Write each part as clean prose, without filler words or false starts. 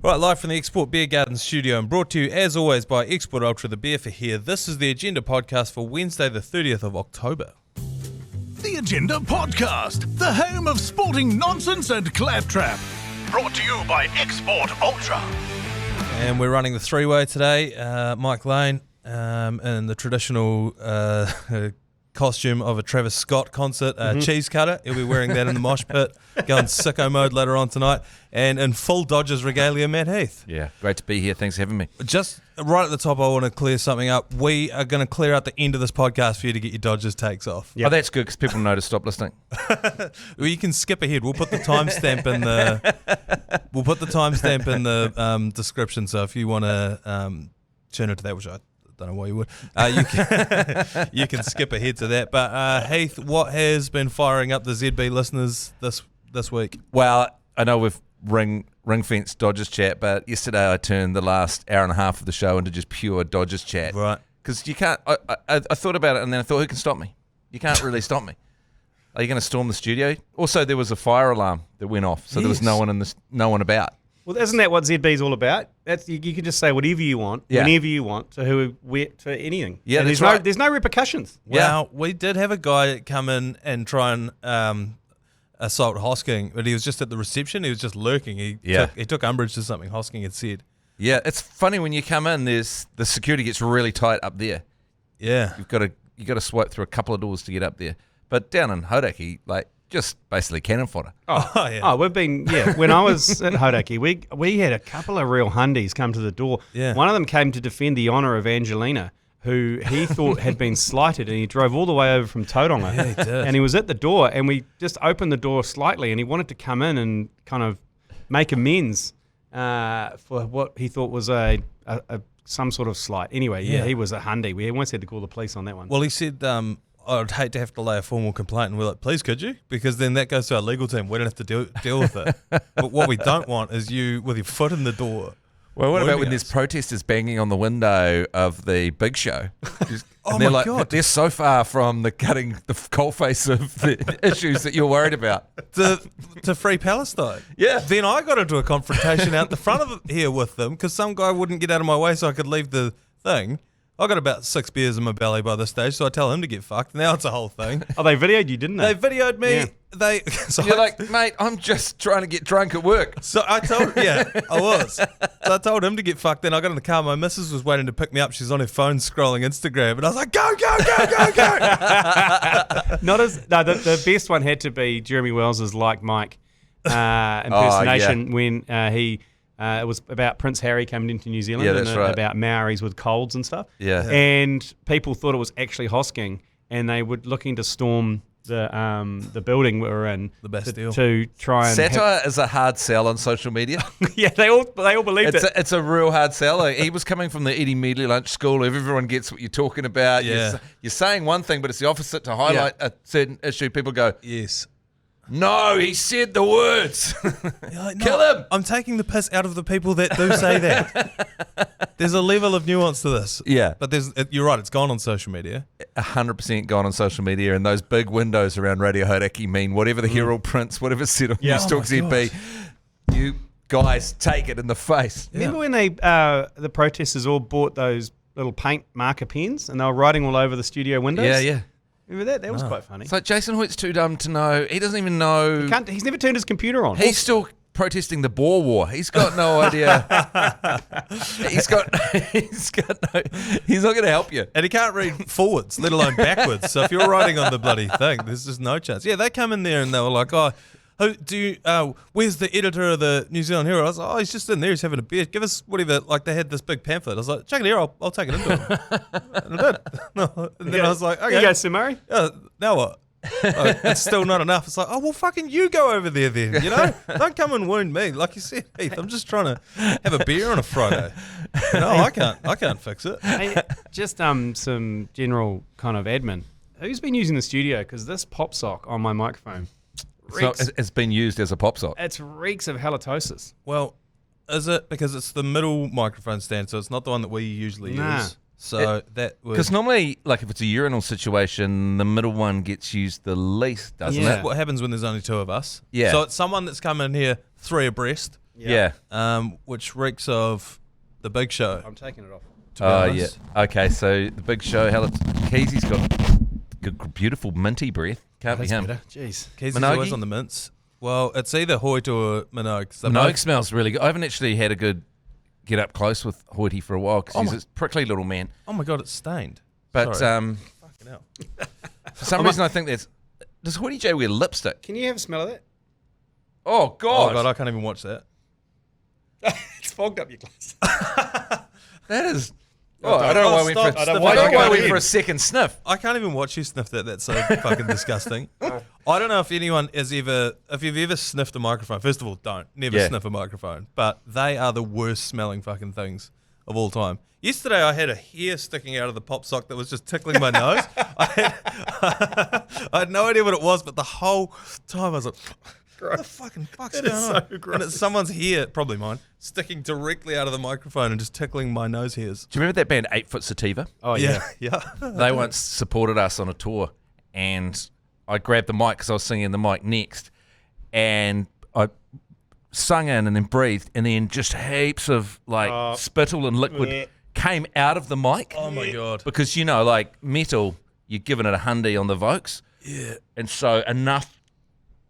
Right, live from the Export Beer Garden studio and brought to you, as always, by Export Ultra, the beer for here. This is the Agenda podcast for Wednesday, the 30th of October. The Agenda Podcast, the home of sporting nonsense and claptrap. Brought to you by Export Ultra. And we're running the three-way today. Mike Lane in the traditional costume of a Travis Scott concert, cheese cutter. He'll be wearing that in the mosh pit, going sicko mode later on tonight. And in full Dodgers regalia, Matt Heath. Yeah, great to be here. Thanks for having me. Just right at the top, I want to clear something up. We are going to clear out the end of this podcast for you to get your Dodgers takes off. Yep. Oh, that's good because people know to stop listening. Well, you can skip ahead. We'll put the timestamp in the description. So if you want to tune into that, which I don't know why you would, you can skip ahead to that. But Heath, what has been firing up the ZB listeners this week? Well, I know we've ring-fence Dodgers chat, but yesterday I turned the last hour and a half of the show into just pure Dodgers chat. Right. Because you can't. I thought about it and then I thought, who can stop me? You can't really stop me. Are you going to storm the studio? Also, there was a fire alarm that went off, so there was no one about. Well, isn't that what ZB's all about? That's you can just say whatever you want, whenever you want, to anything. Yeah, and that's there's no repercussions. Well, we did have a guy come in and try and assault Hosking, but he was just at the reception. He was just lurking. He took umbrage to something Hosking had said. Yeah, it's funny when you come in. The security gets really tight up there. Yeah, you got to swipe through a couple of doors to get up there. But down in Hodaki, just basically cannon fodder. We've been when I was at Hodaki, we had a couple of real hundies come to the door. Yeah. One of them came to defend the honour of Angelina, who he thought had been slighted, and he drove all the way over from Tauranga. Yeah, he did. And he was at the door, and we just opened the door slightly, and he wanted to come in and kind of make amends for what he thought was some sort of slight. Anyway, he was a hundy. We almost had to call the police on that one. Well, he said, I'd hate to have to lay a formal complaint, and we're like, please, could you? Because then that goes to our legal team. We don't have to deal with it. But what we don't want is you with your foot in the door. Well, what about when there's protesters banging on the window of the big show? Oh my God. They're so far from cutting the coalface of the issues that you're worried about. To free Palestine. Yeah. Then I got into a confrontation out the front of here with them because some guy wouldn't get out of my way so I could leave the thing. I got about 6 beers in my belly by this stage, so I tell him to get fucked. Now it's a whole thing. Oh, they videoed you, didn't they? They videoed me. Yeah. You're like, mate, I'm just trying to get drunk at work. So I told I was. So I told him to get fucked. Then I got in the car. My missus was waiting to pick me up. She's on her phone scrolling Instagram, and I was like, go, go, go, go, go. The best one had to be Jeremy Wells's Like Mike impersonation when he. It was about Prince Harry coming into New Zealand about Maoris with colds and stuff. Yeah. And people thought it was actually Hosking, and they were looking to storm the building we were in. The Bastille. To try and satire is a hard sell on social media. Yeah, they all believed it. It's a real hard sell. He was coming from the eating meaty lunch school. Everyone gets what you're talking about. Yeah. You're saying one thing, but it's the opposite to highlight a certain issue. People go, yes. No, he said the words. Like, Kill him. I'm taking the piss out of the people that do say that. There's a level of nuance to this. Yeah. But you're right, it's gone on social media. 100% gone on social media, and those big windows around Radio Hauraki mean whatever the Herald prints, whatever's said on Newstalk ZB, you guys take it in the face. Remember when the protesters all bought those little paint marker pens and they were writing all over the studio windows? Yeah. Remember that? That was quite funny. It's like Jason Hoyt's too dumb to know. He doesn't even know. He's never turned his computer on. He's still protesting the Boer War. He's got no idea. He's not going to help you. And he can't read forwards, let alone backwards. So if you're writing on the bloody thing, there's just no chance. Yeah, they come in there and they were like, where's the editor of the New Zealand Herald? I was like, he's just in there, he's having a beer. Give us whatever, they had this big pamphlet. I was like, chuck it here, I'll take it into him. And I did. And then I was like, okay. Here you go, Sir Murray. Now what? It's still not enough. It's like, well, fucking you go over there then, Don't come and wound me. Like you said, Heath, I'm just trying to have a beer on a Friday. No, I can't fix it. Hey, just some general kind of admin. Who's been using the studio? Because this pop sock on my microphone it's been used as a pop sock. It reeks of halitosis. Well, is it because it's the middle microphone stand, so it's not the one that we usually use? So that would... Because normally, if it's a urinal situation, the middle one gets used the least, doesn't it? That's what happens when there's only two of us. Yeah. So it's someone that's come in here 3 abreast. Yeah. which reeks of the Big Show. I'm taking it off. To be honest. Yeah. Okay, so the Big Show, Keezy's got good, beautiful minty breath. Can't be him. Better. Jeez. Keezy's Minogue? always on the mints. Well, it's either Hoyt or Minogue. So Minogue smells really good. I haven't actually had a good get up close with Hoyty for a while because he's a prickly little man. Oh my God, it's stained. But Fucking hell. for some reason, I think that's. Does Hoyty J wear lipstick? Can you have a smell of that? Oh God! Oh God, I can't even watch that. It's fogged up your glass. That is. Oh, I don't know why we went for. I don't I don't know why we go went in. for a second sniff. I can't even watch you sniff that. That's so fucking disgusting. I don't know if anyone has ever, if you've ever sniffed a microphone. First of all, never sniff a microphone. But they are the worst smelling fucking things of all time. Yesterday, I had a hair sticking out of the pop sock that was just tickling my nose. I had no idea what it was, but the whole time I was like, what the fucking fuck's going on? And it's someone's hair, probably mine, sticking directly out of the microphone and just tickling my nose hairs. Do you remember that band 8 Foot Sativa? Oh, yeah. Yeah. They once supported us on a tour, and I grabbed the mic because I was singing the mic next, and I sung in and then breathed, and then just heaps of like spittle and liquid came out of the mic. Oh my God. Because like metal, you're giving it a hundy on the Vokes. Yeah. And so enough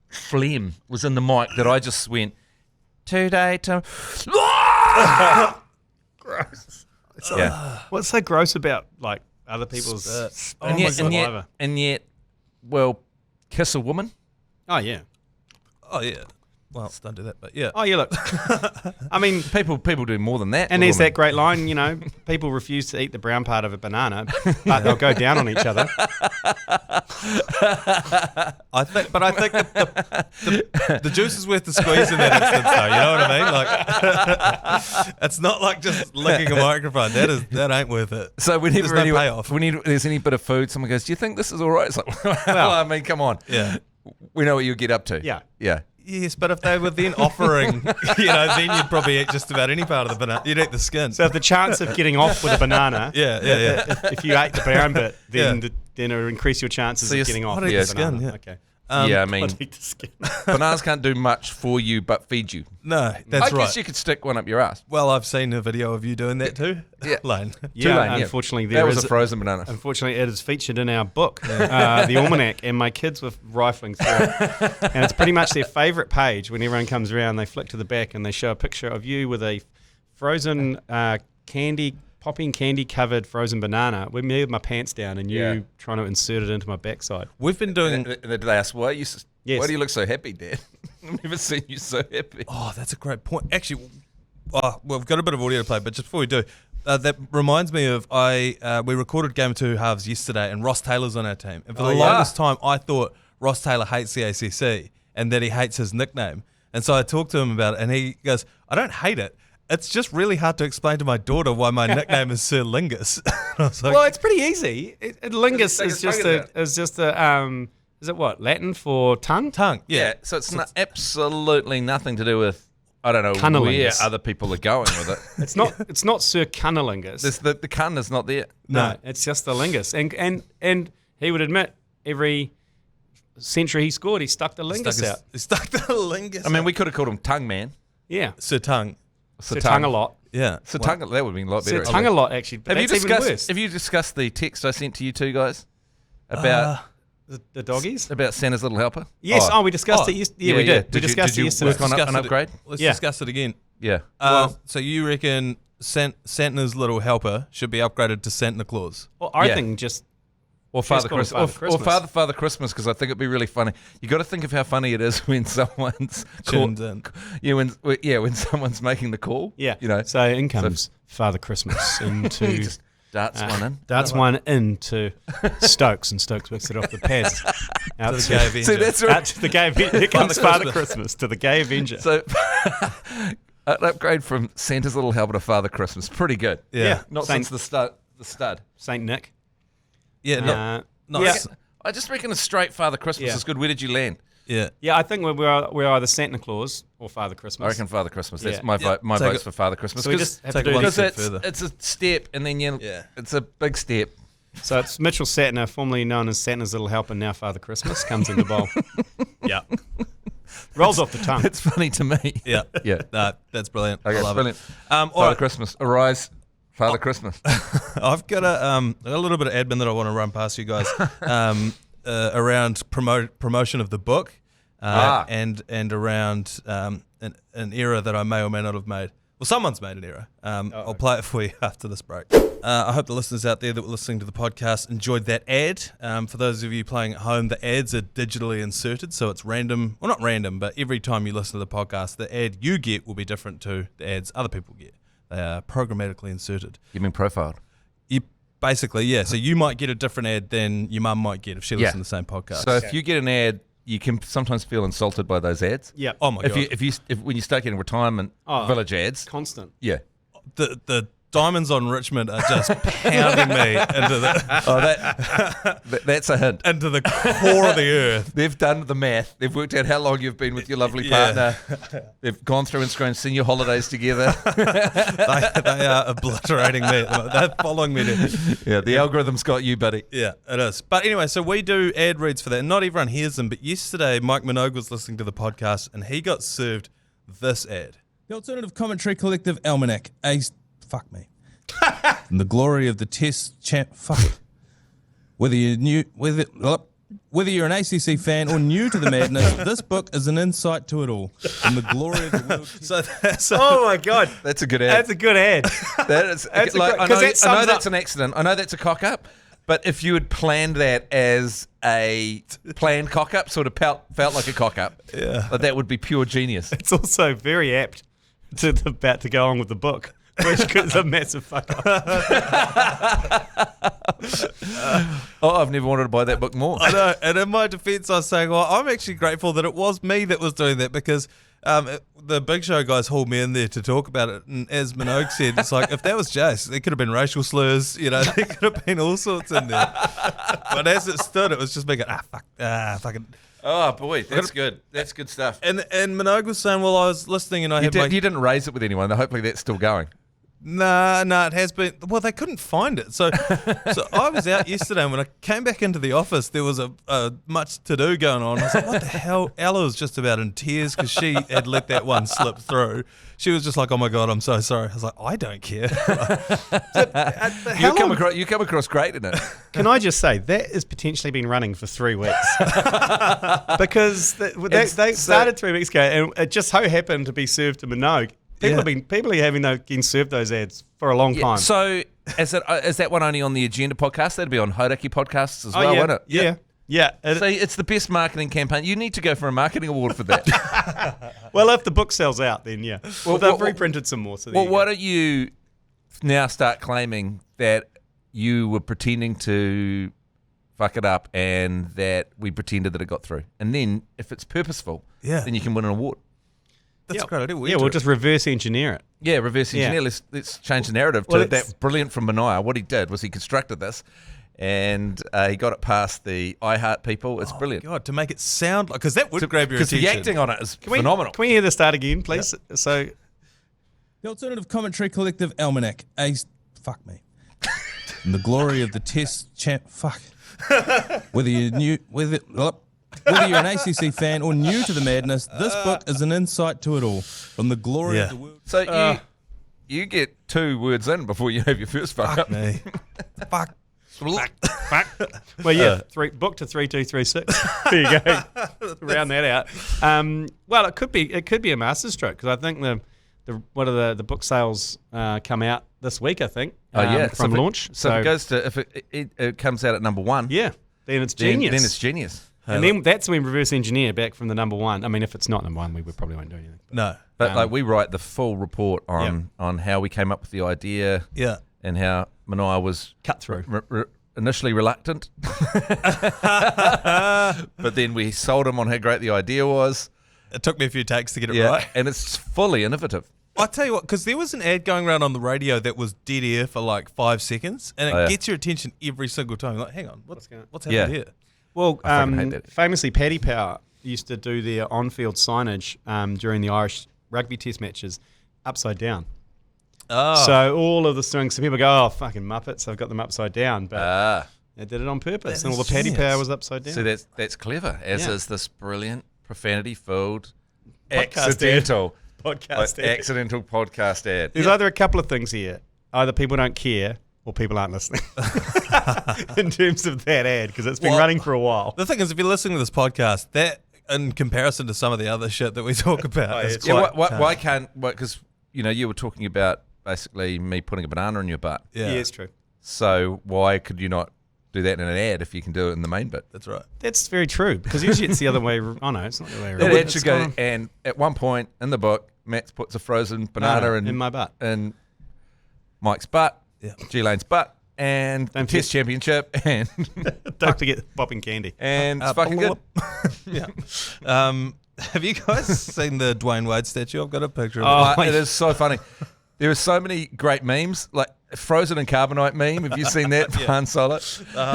phlegm was in the mic that I just went, today to... Gross. Yeah. What's so gross about like other people's saliva? And yet, well, kiss a woman? Oh yeah. Oh, yeah. Well, don't do that, but yeah. Oh yeah. Look, I mean, People do more than that. and with there's women. that great line. People refuse to eat the brown part of a banana, but they'll go down on each other. I think that the juice is worth the squeeze in that instance, though. You know what I mean? Like, it's not like just licking a microphone. That ain't worth it. So whenever There's no payoff. there's any bit of food, someone goes, do you think this is all right? It's like, well, I mean, come on. Yeah. We know what you get up to. Yeah. Yeah. Yes, but if they were then offering, then you'd probably eat just about any part of the banana. You'd eat the skin. So if the chance of getting off with a banana, yeah. if you ate the brown bit, then Yeah. then it'll increase your chances So of getting off I'd with eat the the skin, banana. yeah. Okay. Yeah, I mean, I'd eat the skin. bananas can't do much for you but feed you. No, that's I right. guess you could stick one up your ass. Well, I've seen a video of you doing that too. Yeah. Lane. Yeah, Tulane, unfortunately, that there was is a frozen banana. Unfortunately, it is featured in our book, the Almanac, and my kids were rifling through it. And it's pretty much their favourite page. When everyone comes around, they flick to the back and they show a picture of you with a frozen popping candy-covered frozen banana with me with my pants down and you trying to insert it into my backside. We've been doing. Did they ask, why Yes. do you look so happy, Dad? I've never seen you so happy. Oh, that's a great point. Actually, we've got a bit of audio to play, but just before we do, that reminds me of we recorded Game of Two Halves yesterday, and Ross Taylor's on our team. And for the longest time, I thought Ross Taylor hates the ACC and that he hates his nickname. And so I talked to him about it, and he goes, "I don't hate it. It's just really hard to explain to my daughter why my nickname is Sir Lingus." I was like, Well, it's pretty easy. Lingus Take is a just a is it what, Latin for tongue? tongue. Yeah, so it's absolutely nothing to do with, I don't know, where Cunnilingus. other people are going with it. It's not Sir Cunnilingus. The cun is not there. No, it's just the lingus. And he would admit every century he scored, he stuck the lingus out. He stuck the Lingus. I mean, we could have called him Tongue Man. Yeah. Sir Tongue. Sir Tongue a lot. Yeah. So Tongue, that would have been a lot Sir better. Tongue a lot, actually. But Have that's you even worse. discussed the text I sent to you two guys about The doggies? about Santa's Little Helper? Yes. Oh, we discussed it yesterday. Yeah, we did. We discussed did it you yesterday. work on an upgrade? Let's Yeah. discuss it again. Yeah. So you reckon Santa's Little Helper should be upgraded to Santa Claus? Well, I Yeah. think just Or Father call him Christmas. Father Christmas. Or Father Christmas, because I think it'd be really funny. You got to think of how funny it is when someone's Tuned in. Yeah, when someone's making the call. yeah. You know. So in comes Father Christmas into He just darts one in. darts one into Stokes, and Stokes whips it off the pads. Out To the to, gay Avenger. See, that's out right. to the gay Avenger. Here comes Father Christmas to the gay Avenger. So an upgrade from Santa's Little Helper to Father Christmas, pretty good. Yeah. Not Saint- since the stud. Saint Nick. Yeah. Not, Yeah. I just reckon a straight Father Christmas Yeah. is good. Where did you land? yeah. Yeah, I think we're either Santa Claus or Father Christmas. I reckon Father Christmas. That's Yeah. my vote. My Take vote's it- for Father Christmas. So we just have to take do one this. step Because further. it's a step, and then it's a big step. So it's Mitchell Satner, formerly known as Santa's Little Helper, now Father Christmas, comes in the bowl. Yeah. Rolls off the tongue. It's funny to me. Yeah. Yeah. No, that's brilliant. Okay, I love brilliant. it. All Father right. Christmas. Arise, Father Christmas. I've got a little bit of admin that I want to run past you guys around promotion of the book and around an error that I may or may not have made. Well, someone's made an error. I'll play it for you after this break. I hope the listeners out there that were listening to the podcast enjoyed that ad. For those of you playing at home, the ads are digitally inserted, so it's random. Well, not random, but every time you listen to the podcast, the ad you get will be different to the ads other people get. They are programmatically inserted. You mean profiled? Basically, yeah. So you might get a different ad than your mum might get if she listens to the same podcast. So if you get an ad, you can sometimes feel insulted by those ads. Yeah. Oh my god. If when you start getting retirement village ads, Constant. yeah. The diamonds on Richmond are just pounding me into That's a hint. into the core of the earth. They've done the math. They've worked out how long you've been with your lovely partner. They've gone through and screened senior holidays together. They are obliterating me. They're following me. Yeah, the algorithm's got you, buddy. Yeah, it is. But anyway, so we do ad reads for that. Not everyone hears them, but yesterday Mike Minogue was listening to the podcast and he got served this ad. The Alternative Commentary Collective Almanac. Fuck me. And the glory of the Test champ. Fuck it. Whether you're an ACC fan or new to the madness, this book is an insight to it all. From the glory of the world. Oh my God, That's a good ad. that's a good ad. That is, That's a like, great- I 'cause know, that I know sums that's up- an accident. I know that's a cock up. But if you had planned that as a planned cock up, sort of felt like a cock up, that would be pure genius. It's also very apt to about to go on with the book, which is a massive fuck up. I've never wanted to buy that book more. I know, and in my defence, I was saying, well, I'm actually grateful that it was me that was doing that because the Big Show guys hauled me in there to talk about it, and as Minogue said, it's like, if that was Jace, there could have been racial slurs, there could have been all sorts in there. But as it stood, it was just me going, fucking... Oh boy, that's good. That's good stuff. And Minogue was saying, well, I was listening and I You had you didn't raise it with anyone. Hopefully that's still going. Nah, it has been. Well, they couldn't find it. So I was out yesterday, and when I came back into the office, there was a much to do going on. I was like, what the hell? Ella was just about in tears because she had let that one slip through. She was just like, oh my God, I'm so sorry. I was like, I don't care. You come across great in it. Can I just say that has potentially been running for 3 weeks because they started 3 weeks ago, and it just so happened to be served to Minogue. People have been served those ads for a long time. So is that one only on the Agenda podcast? That'd be on Hodaki podcasts as well, wouldn't it? Yeah. So it's the best marketing campaign. You need to go for a marketing award for that. Well, if the book sells out, then yeah. Well, they've reprinted some more. So why don't you now start claiming that you were pretending to fuck it up and that we pretended that it got through? And then if it's purposeful, then you can win an award. That's a great idea. We'll just reverse engineer it. Yeah, reverse engineer. Yeah. Let's change the narrative to that brilliant from Manaia. What he did was he constructed this and he got it past the iHeart people. It's brilliant. God, to make it sound like, because that would grab your attention. Because the acting on it is phenomenal. Can we hear the start again, please? Yep. So, the Alternative Commentary Collective Almanac. Fuck me. And the glory of the Test champ. Fuck. Whether you're an ACC fan or new to the madness, this book is an insight to it all. From the glory of the world. So you get 2 words in before you have your first fuck up. Me. Fuck. well, yeah, book to 3236. There you go. Round that out. Well, it could be a masterstroke because I think the book sales come out this week. I think. From launch. So if it goes to if it comes out at number 1. Yeah, then it's genius. Then it's genius. And then that's when reverse engineer back from the number 1. I mean, if it's not number 1, we probably won't do anything. No. But we write the full report on how we came up with the idea. Yeah. And how Manaia was cut through. Initially reluctant. But then we sold him on how great the idea was. It took me a few takes to get it right. And it's fully innovative. I'll tell you what, because there was an ad going around on the radio that was dead air for like 5 seconds, and it gets your attention every single time. You're like, hang on, what's happening here? Well, famously, Paddy Power used to do their on-field signage during the Irish rugby test matches upside down. Oh. So all of the strings, so people go, oh, fucking Muppets, I've got them upside down. But they did it on purpose, and all the Paddy Power was upside down. So that's clever, as is this brilliant profanity-filled, Podcast accidental Podcast ad. accidental podcast ad. There's either a couple of things here. Either people don't care or people aren't listening in terms of that ad, because it's been running for a while. The thing is, if you're listening to this podcast, that in comparison to some of the other shit that we talk about, is Yeah, quite why can't? Because you were talking about basically me putting a banana in your butt. Yeah, it's true. So why could you not do that in an ad if you can do it in the main bit? That's right. That's very true, because usually it's the other way. Oh no, it's not the way around. That ad It's should go. gone And at one point in the book, Matt puts a frozen banana in my butt. in Mike's butt, Yeah. G-Lane's butt, and the Don't Test Championship, and Don't forget popping candy. and it's fucking good. Yeah. Have you guys seen the Dwyane Wade statue? I've got a picture of Oh, it. it is so funny. There are so many great memes, like Frozen and Carbonite meme. Have you seen that? Han Solo.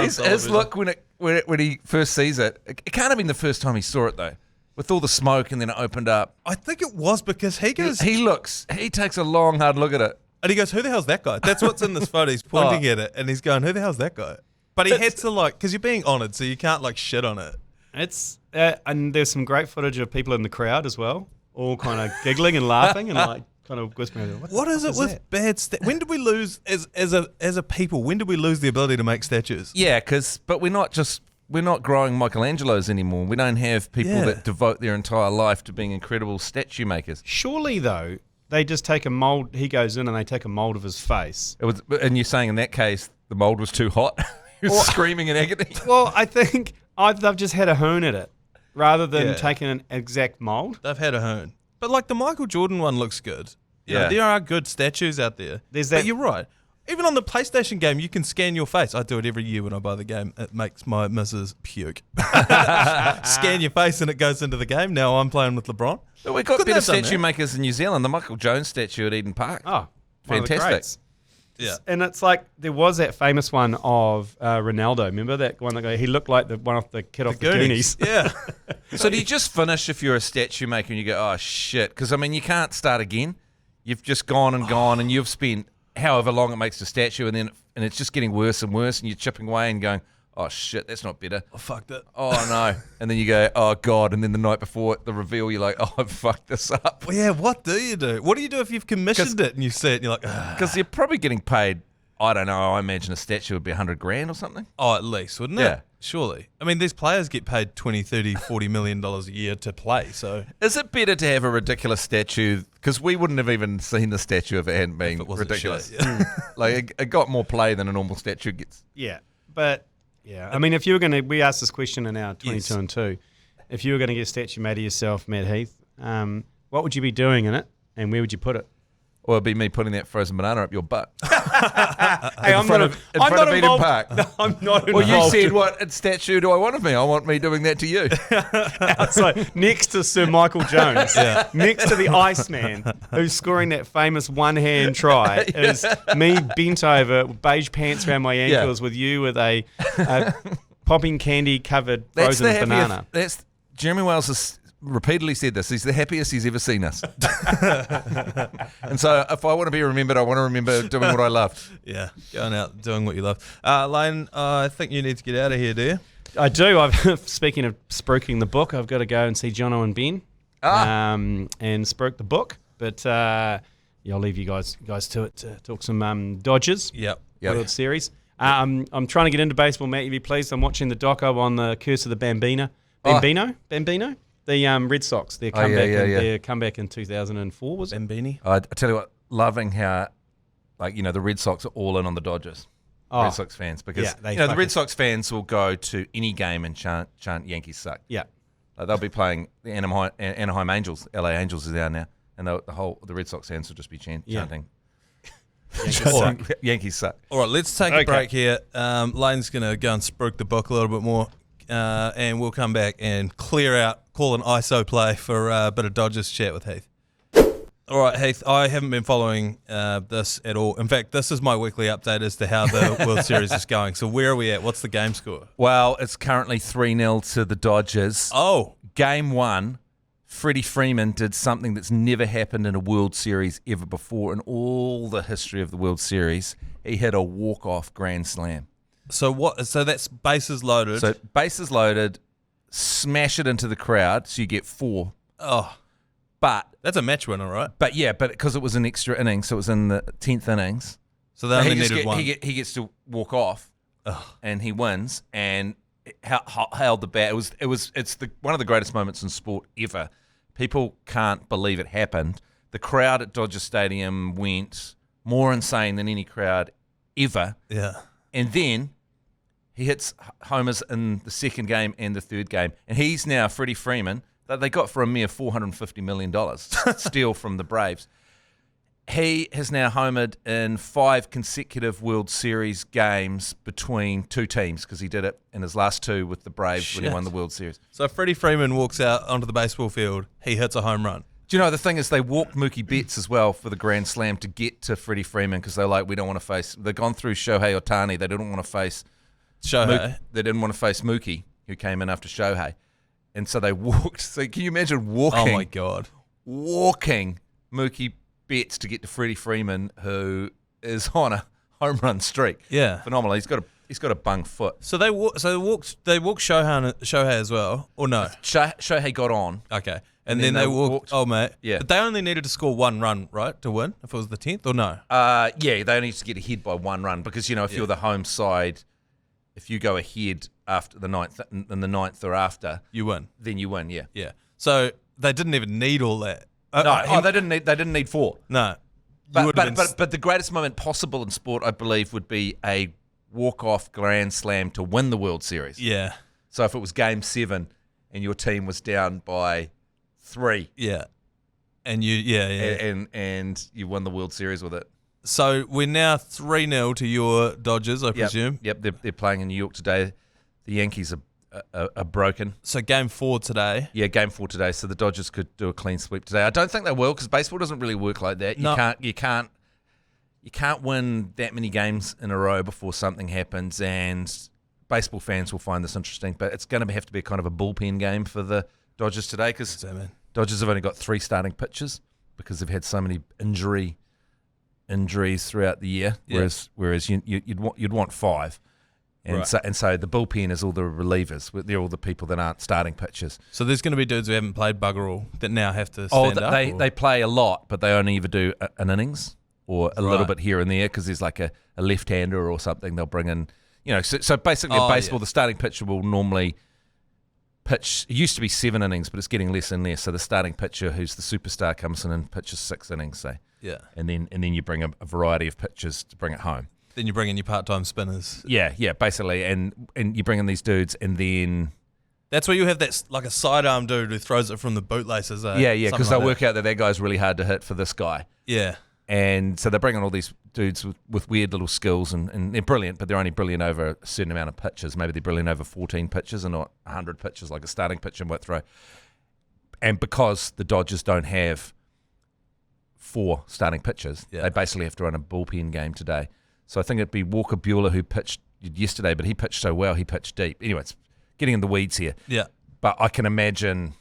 His look when he first sees it. It can't have been the first time he saw it though, with all the smoke and then it opened up. I think it was because he goes, He takes a long, hard look at it. and he goes, "Who the hell's that guy?" That's what's in this photo. He's pointing at it, and he's going, "Who the hell's that guy?" But he had to because you're being honoured, so you can't shit on it. It's and there's some great footage of people in the crowd as well, all kind of giggling and laughing and kind of whispering. What is it with bad when did we lose as a people? When did we lose the ability to make statues? Yeah, but we're not growing Michelangelos anymore. We don't have people Yeah. that devote their entire life to being incredible statue makers. Surely though, they just take a mold. He goes in and they take a mold of his face. It was, and you're saying in that case the mold was too hot. He was screaming in agony. Well, I think they've just had a hoon at it rather than Yeah. taking an exact mold. They've had a hoon. But the Michael Jordan one looks good. You know, Yeah. there are good statues out there. There's But that- you're right. Even on the PlayStation game, you can scan your face. I do it every year when I buy the game. It makes my missus puke. Scan your face and it goes into the game. Now I'm playing with LeBron. But we've got Couldn't better have done statue that. makers in New Zealand. The Michael Jones statue at Eden Park. Oh, one of the Fantastic. greats. Yeah. And it's like there was that famous one of Ronaldo. Remember that one that he looked like the one off the kid off the Goonies. Yeah. So do you just finish if you're a statue maker and you go, oh shit? Because you can't start again. You've just gone and you've spent however long it makes the statue, and it's just getting worse and worse, and you're chipping away and going, oh shit, that's not better. I fucked it. Oh no. And then you go, oh god, and then the night before the reveal you're like, oh, I've fucked this up. Well, yeah, what do you do? What do you do if you've commissioned it and you see it and you're like, Because you're probably getting paid, I don't know, I imagine a statue would be $100,000 or something. oh, at least, wouldn't it? Yeah. Surely. I mean, these players get paid $20, $30, $40 million a year to play, so Is it better to have a ridiculous statue? Because we wouldn't have even seen the statue if it hadn't been it wasn't ridiculous. shit, yeah. It got more play than a normal statue gets. Yeah, but yeah, I mean, if you were going to, we asked this question in our 22 Yes. and 2. If you were going to get a statue made of yourself, Matt Heath, what would you be doing in it, and where would you put it? Or it'd be me putting that frozen banana up your butt. Hey, in front of Eden involved. Park. No, I'm not involved. Well, you said, what statue do I want of me? I want me doing that to you. So next to Sir Michael Jones, next to the Iceman, who's scoring that famous one-hand try, is me bent over, beige pants around my ankles, with you with a popping candy covered frozen banana. That's Jeremy Wells has repeatedly said this. He's the happiest he's ever seen us. And so if I want to be remembered, I want to remember doing what I love. yeah, going out doing what you love. Lane, I think you need to get out of here, do you? I do. Speaking of spruiking the book, I've got to go and see Jono and Ben and spruik the book. But I'll leave you guys to it to talk some Dodgers. Yep. World Series. I'm trying to get into baseball, Matt. You'll be pleased. I'm watching the doco on the curse of the Bambino. The Red Sox. Their comeback. Their comeback in 2004 was it? Bambini. I tell you what, loving how, the Red Sox are all in on the Dodgers. Oh. Red Sox fans, because Yeah, they the fucking- Red Sox fans will go to any game and chant Yankees suck. Yeah. They'll be playing the Anaheim Angels. LA Angels is there now, and the Red Sox fans will just be chanting. Yankees suck. All right, let's take a break here. Lane's going to go and spruik the book a little bit more, and we'll come back and call an ISO play for a bit of Dodgers chat with Heath. All right, Heath, I haven't been following this at all. In fact, this is my weekly update as to how the World Series is going. So where are we at? What's the game score? Well, it's currently 3-0 to the Dodgers. Oh. Game 1, Freddie Freeman did something that's never happened in a World Series ever before in all the history of the World Series. He hit a walk-off grand slam. So what? So that's bases loaded. So bases loaded, smash it into the crowd, so you get 4. Oh, But that's a match winner, right? but because it was an extra inning, so it was in the 10th innings. So they only he needed one. He gets to walk off, and he wins and held the bat. It's one of the greatest moments in sport ever. People can't believe it happened. The crowd at Dodger Stadium went more insane than any crowd ever. Yeah. And then he hits homers in the second game and the third game. And he's now Freddie Freeman, that they got for a mere $450 million, steal from the Braves. He has now homered in 5 consecutive World Series games between 2 teams, because he did it in his last 2 with the Braves when he won the World Series. So Freddie Freeman walks out onto the baseball field, he hits a home run. Do you know, the thing is, they walked Mookie Betts as well for the Grand Slam to get to Freddie Freeman, because they're like, we don't want to face... They've gone through Shohei Ohtani. They didn't want to face... Shohei. They didn't want to face Mookie, who came in after Shohei. And so they walked... So can you imagine walking... Oh, my God. Walking Mookie Betts to get to Freddie Freeman, who is on a home run streak. Yeah. Phenomenal. He's got a bung foot. So they walked Shohei as well, or no? Shohei got on. Okay. And then they walked. Oh, mate. Yeah. But they only needed to score 1 run, right, to win, if it was the 10th, or no? Yeah, they only need to get ahead by 1 run, because, you know, if you're the home side, if you go ahead after the 9th, in the 9th or after, You win. then you win, yeah. Yeah. So they didn't even need all that. They didn't need 4. No. But the greatest moment possible in sport, I believe, would be a walk-off grand slam to win the World Series. Yeah. So if it was Game 7 and your team was down by 3, Yeah. And and you won the World Series with it. So we're now 3-0 to your Dodgers, I presume. Yep. They're playing in New York today. The Yankees are broken. So Game 4 today. Yeah, Game 4 today. So the Dodgers could do a clean sweep today. I don't think they will, because baseball doesn't really work like that. You can't win that many games in a row before something happens, and baseball fans will find this interesting. But it's going to have to be kind of a bullpen game for the Dodgers today, because Dodgers have only got 3 starting pitchers because they've had so many injuries throughout the year. Yeah. Whereas you'd want 5. And so the bullpen is all the relievers. They're all the people that aren't starting pitchers. So there's going to be dudes who haven't played bugger all that now have to stand up? They play a lot, but they only ever do an innings or a little bit here and there, because there's like a left-hander or something they'll bring in. You know, so basically in baseball, the starting pitcher will normally pitch. It used to be 7 innings, but it's getting less and less. So the starting pitcher, who's the superstar, comes in and pitches 6 innings, say. Yeah. And then you bring a variety of pitchers to bring it home. Then you bring in your part-time spinners. Yeah, basically, and you bring in these dudes, and then that's where you have that, like a sidearm dude who throws it from the bootlaces. Yeah, because they'll work out that guy's really hard to hit for this guy. Yeah, and so they bring in all these dudes with weird little skills, and they're brilliant, but they're only brilliant over a certain amount of pitches. Maybe they're brilliant over 14 pitches and not 100 pitches like a starting pitcher might throw. And because the Dodgers don't have 4 starting pitchers, they basically have to run a bullpen game today. So I think it'd be Walker Buehler, who pitched yesterday, but he pitched so well, he pitched deep. Anyway, it's getting in the weeds here. Yeah. But I can imagine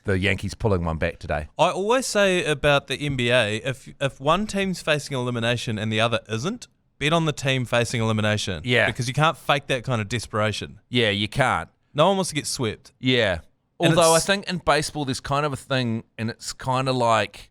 the Yankees pulling one back today. I always say about the NBA, if one team's facing elimination and the other isn't, bet on the team facing elimination. Yeah. Because you can't fake that kind of desperation. Yeah, you can't. No one wants to get swept. Yeah. Although I think in baseball there's kind of a thing, and it's kind of like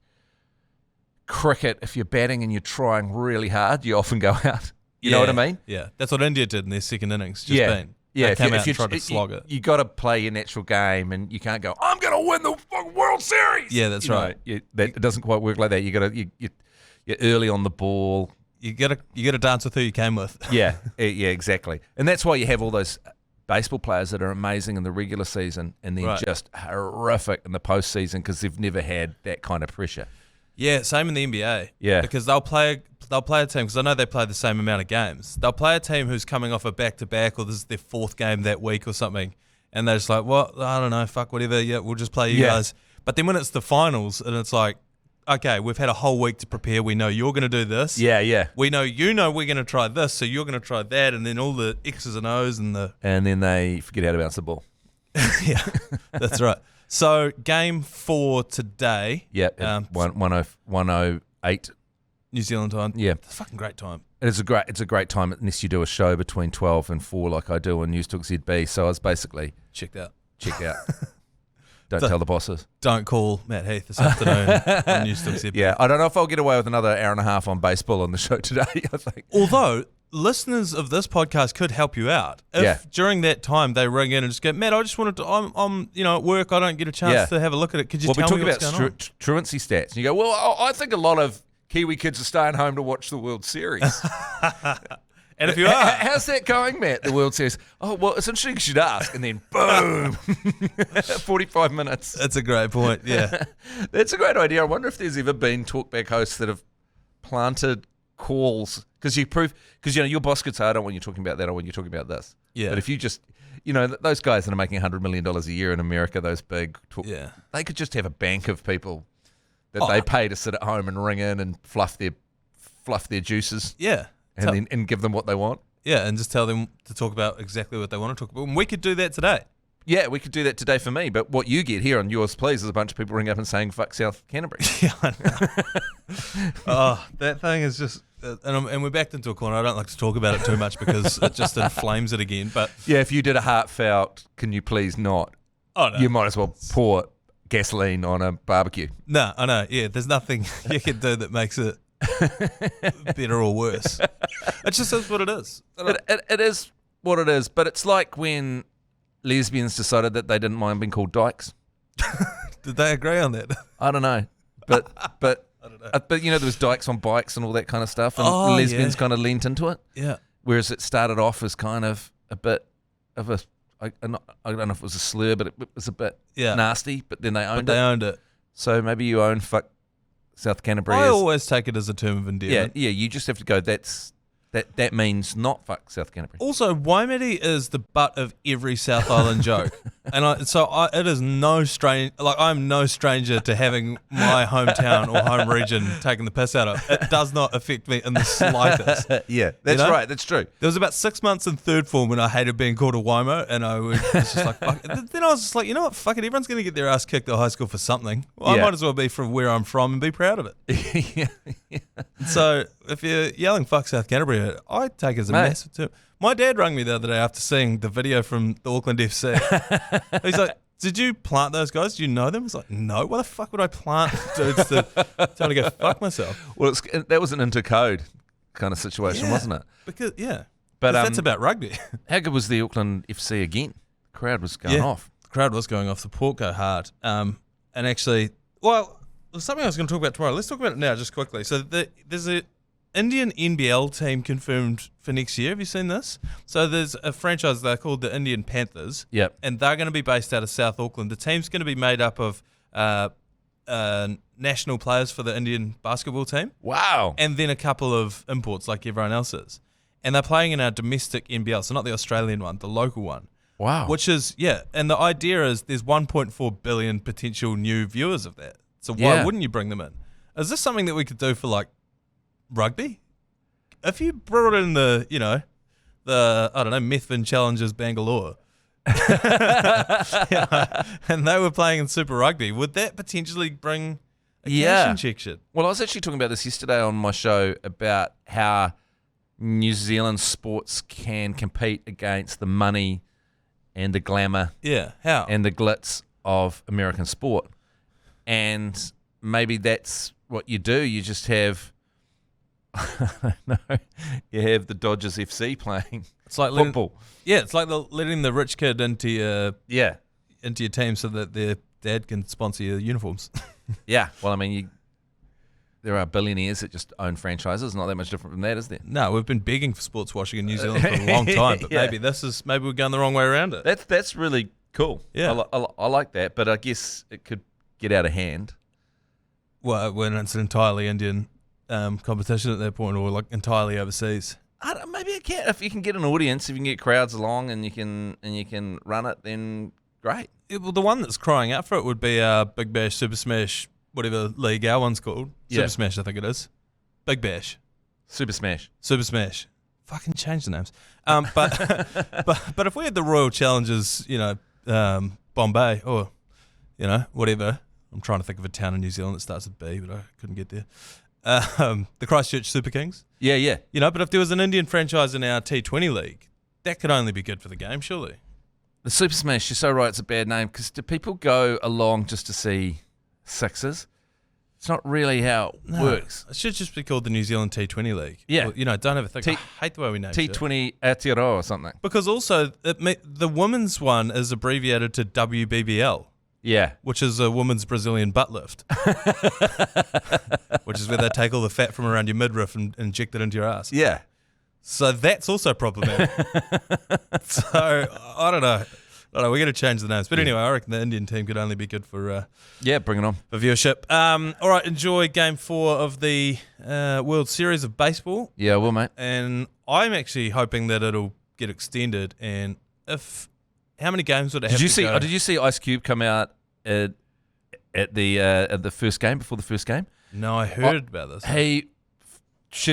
cricket. If you're batting and you're trying really hard, you often go out. You know what I mean? Yeah. That's what India did in their second innings. Yeah, They came out and tried to slog it. You got to play your natural game, and you can't go, I'm going to win the fucking World Series. Yeah, that's right. It doesn't quite work like that. You're early on the ball. You got to dance with who you came with. Yeah, exactly. And that's why you have all those baseball players that are amazing in the regular season and then just horrific in the postseason, because they've never had that kind of pressure. Yeah, same in the NBA. Yeah. Because they'll play a team, because I know they play the same amount of games. They'll play a team who's coming off a back-to-back, or this is their 4th game that week or something, and they're just like, well, I don't know, fuck whatever, yeah, we'll just play you guys. But then when it's the finals, and it's like, okay, we've had a whole week to prepare. We know you're going to do this. Yeah. We know we're going to try this, so you're going to try that, and then all the X's and O's and then they forget how to bounce the ball. Yeah, that's right. So game 4 today. Yeah, 1:08 New Zealand time. Yeah, it's a fucking great time. It's a great time, unless you do a show between 12 and 4 like I do on Newstalk ZB. So I was basically checked out. check out. Don't tell the bosses. Don't call Matt Heath this afternoon on Newstalk ZB. Yeah, I don't know if I'll get away with another hour and a half on baseball on the show today, I think. Although listeners of this podcast could help you out if during that time they ring in and just go, Matt, I just wanted to. I'm at work. I don't get a chance to have a look at it. Could you tell me what's going on? We talk about truancy stats, and you go, well, I think a lot of Kiwi kids are staying home to watch the World Series. And if you are, how's that going, Matt? The World Series. Oh, well, it's interesting you should ask. And then, boom, 45 minutes. That's a great point. Yeah, that's a great idea. I wonder if there's ever been talkback hosts that have planted calls because your boss could say, I don't want you talking about that. I want you talking about this. Yeah. But if you just, those guys that are making $100 million a year in America, those big, they could just have a bank of people that they pay to sit at home and ring in and fluff their juices. Yeah. And give them what they want. Yeah, and just tell them to talk about exactly what they want to talk about. And we could do that today. Yeah, we could do that today for me. But what you get here on Yours Please is a bunch of people ring up and saying, fuck South Canterbury. Yeah, I know. That thing is just... and we're backed into a corner. I don't like to talk about it too much because it just inflames it again. But yeah, if you did a heartfelt, can you please not? Oh, no. You might as well pour gasoline on a barbecue. No, I know. Yeah, there's nothing you can do that makes it better or worse. It just is what it is. It is what it is, but it's like when lesbians decided that they didn't mind being called dykes. Did they agree on that? I don't know, but I don't know. But there was dykes on bikes and all that kind of stuff, and lesbians kind of leant into it. Yeah. Whereas it started off as kind of a bit of a I don't know if it was a slur, but it was a bit nasty. But then they owned it. So maybe you own fuck South Canterbury. I always take it as a term of endearment. Yeah. You just have to go. That means not fuck South Canterbury. Also, Waimate is the butt of every South Island joke, and it is no strange. Like I'm no stranger to having my hometown or home region taking the piss out of. It does not affect me in the slightest. Yeah, that's right. That's true. There was about 6 months in third form when I hated being called a Waimo, and I was just like, fuck. Then I was just like, you know what, fuck it. Everyone's going to get their ass kicked at high school for something. Well, I might as well be from where I'm from and be proud of it. yeah. So if you're yelling fuck South Canterbury, I take it as a massive term. My dad rang me the other day after seeing the video from the Auckland FC. He's like, did you plant those guys? Do you know them? I was like, no. Why the fuck would I plant dudes to tell me to go fuck myself? Well, that was an intercode kind of situation, wasn't it? Because but that's about rugby. How good was the Auckland FC again? The crowd was going off. The crowd was going off. The port go hard. And actually, well, there's something I was going to talk about tomorrow. Let's talk about it now just quickly. So there's a Indian NBL team confirmed for next year. Have you seen this? So there's a franchise there called the Indian Panthers. Yep. And they're going to be based out of South Auckland. The team's going to be made up of national players for the Indian basketball team. Wow. And then a couple of imports like everyone else is. And they're playing in our domestic NBL, so not the Australian one, the local one. Wow. Which is, and the idea is there's 1.4 billion potential new viewers of that. So why wouldn't you bring them in? Is this something that we could do for like rugby? If you brought in the Methvin Challengers Bangalore, and they were playing in Super Rugby, would that potentially bring a cash injection? Well, I was actually talking about this yesterday on my show about how New Zealand sports can compete against the money and the glamour how? And the glitz of American sport. And maybe that's what you do. You just have, you have the Dodgers FC playing football. It's like letting the rich kid into your team so that their dad can sponsor your uniforms. Yeah, well, I mean, there are billionaires that just own franchises. Not that much different from that, is there? No, we've been begging for sports washing in New Zealand for a long time, but maybe we're going the wrong way around it. That's really cool. Yeah, I like that, but I guess it could get out of hand. Well, when it's an entirely Indian competition at that point, or like entirely overseas. Maybe it can. If you can get an audience, if you can get crowds along, and you can run it, then great. Well, the one that's crying out for it would be Big Bash, Super Smash, whatever league our one's called. Super Smash, I think it is. Big Bash. Super Smash. Fucking change the names. But if we had the Royal Challengers, Bombay or whatever. I'm trying to think of a town in New Zealand that starts with B, but I couldn't get there. The Christchurch Super Kings. Yeah. But if there was an Indian franchise in our T20 league, that could only be good for the game, surely. the Super Smash, you're so right, it's a bad name, because do people go along just to see sixes? It's not really how it works. It should just be called the New Zealand T20 League. Yeah. Or, don't have a thing. I hate the way we name it. T20 Aotearoa or something. Because also, the women's one is abbreviated to WBBL. Yeah. Which is a woman's Brazilian butt lift. Which is where they take all the fat from around your midriff and inject it into your ass. Yeah. So that's also problematic. So, I don't know. We're going to change the names. But anyway, I reckon the Indian team could only be good for bring it on. For viewership. All right, enjoy Game 4 of the World Series of Baseball. Yeah, I will, mate. And I'm actually hoping that it'll get extended. And how many games would it have to go? Did you see Ice Cube come out at the first game, before the first game? No, I heard about this. He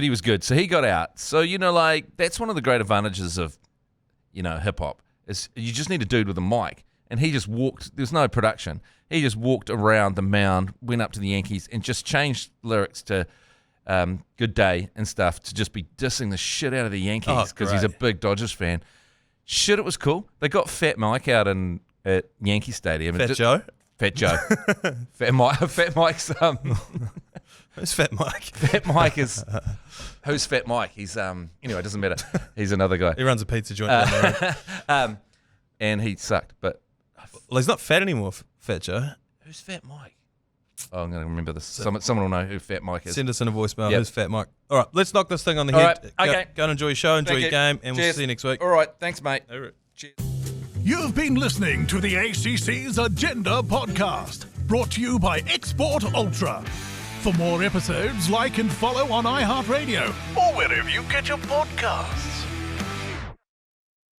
was good. So he got out. So, that's one of the great advantages of, hip-hop. Is you just need a dude with a mic, and he just walked. There's no production. He just walked around the mound, went up to the Yankees, and just changed lyrics to "Good Day" and stuff to just be dissing the shit out of the Yankees because he's a big Dodgers fan. Shit, it was cool. They got Fat Mike out at Yankee Stadium. Fat Joe. Fat Mike's. Who's Fat Mike? Fat Mike is. Who's Fat Mike? He's anyway, it doesn't matter. He's another guy. He runs a pizza joint down the road. And he sucked, but well, he's not fat anymore, Fat Joe. Who's Fat Mike? Oh, I'm going to remember this. Someone will know who Fat Mike is. Send us in a voicemail. Who's Fat Mike? All right, let's knock this thing on the head. Right, okay. Go and enjoy your show, enjoy your game, and Cheers. we'll see you next week. All right, thanks, mate. All right. Cheers. You've been listening to the ACC's Agenda podcast, brought to you by Export Ultra. For more episodes, like and follow on iHeartradio or wherever you get your podcasts.